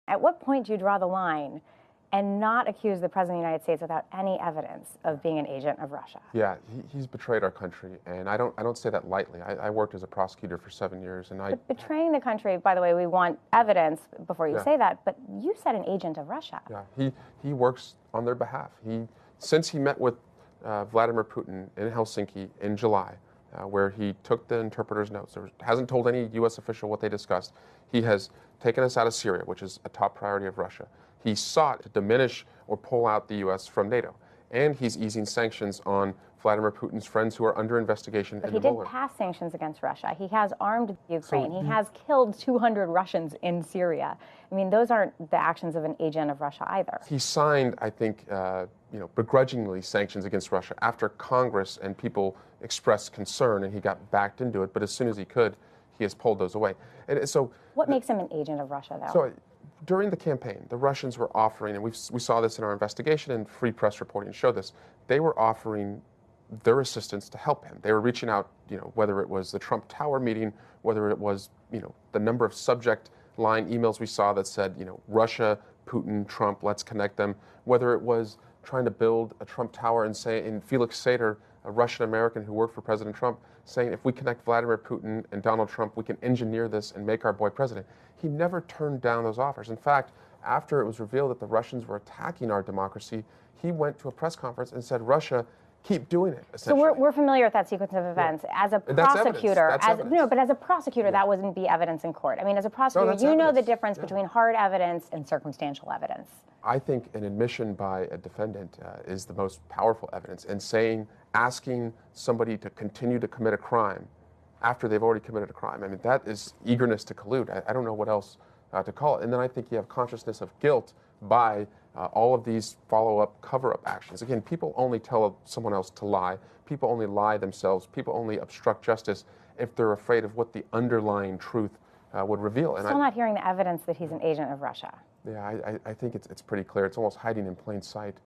At what point do you draw the line and not accuse the President of the United States without any evidence of being an agent of Russia? Yeah, he's betrayed our country, and I don't say that lightly. I worked as a prosecutor for 7 years, and But betraying the country, by the way, we want evidence before you say that, but you said an agent of Russia. Yeah, he works on their behalf. Since he met with Vladimir Putin in Helsinki in July, where he took the interpreter's notes, hasn't told any U.S. official what they discussed. He has taken us out of Syria, which is a top priority of Russia. He sought to diminish or pull out the U.S. from NATO. And he's easing sanctions on Vladimir Putin's friends who are under investigation in the Mueller. He did pass sanctions against Russia. He has armed Ukraine. He has killed 200 Russians in Syria. I mean, those aren't the actions of an agent of Russia either. He signed, I think, begrudgingly sanctions against Russia after Congress and people expressed concern, and he got backed into it. But as soon as he could, he has pulled those away. And so, what makes him an agent of Russia, though? So, during the campaign, the Russians were offering, and we saw this in our investigation, and free press reporting showed this, they were offering their assistance to help him. They were reaching out, whether it was the Trump Tower meeting, whether it was, the number of subject line emails we saw that said, Russia, Putin, Trump, let's connect them, whether it was trying to build a Trump Tower and Felix Sater, a Russian-American who worked for President Trump, saying if we connect Vladimir Putin and Donald Trump, we can engineer this and make our boy president. He never turned down those offers. In fact, after it was revealed that the Russians were attacking our democracy, he went to a press conference and said, Russia, keep doing it, essentially. So we're familiar with that sequence of events. Yeah. As a prosecutor, but as a prosecutor, that wouldn't be evidence in court. I mean, as a prosecutor, you know the difference between hard evidence and circumstantial evidence. I think an admission by a defendant is the most powerful evidence, and asking somebody to continue to commit a crime after they've already committed a crime. I mean, that is eagerness to collude. I don't know what else to call it. And then I think you have consciousness of guilt by all of these follow-up, cover-up actions. Again, people only tell someone else to lie. People only lie themselves. People only obstruct justice if they're afraid of what the underlying truth would reveal. Still not hearing the evidence that he's an agent of Russia. Yeah, I think it's pretty clear. It's almost hiding in plain sight.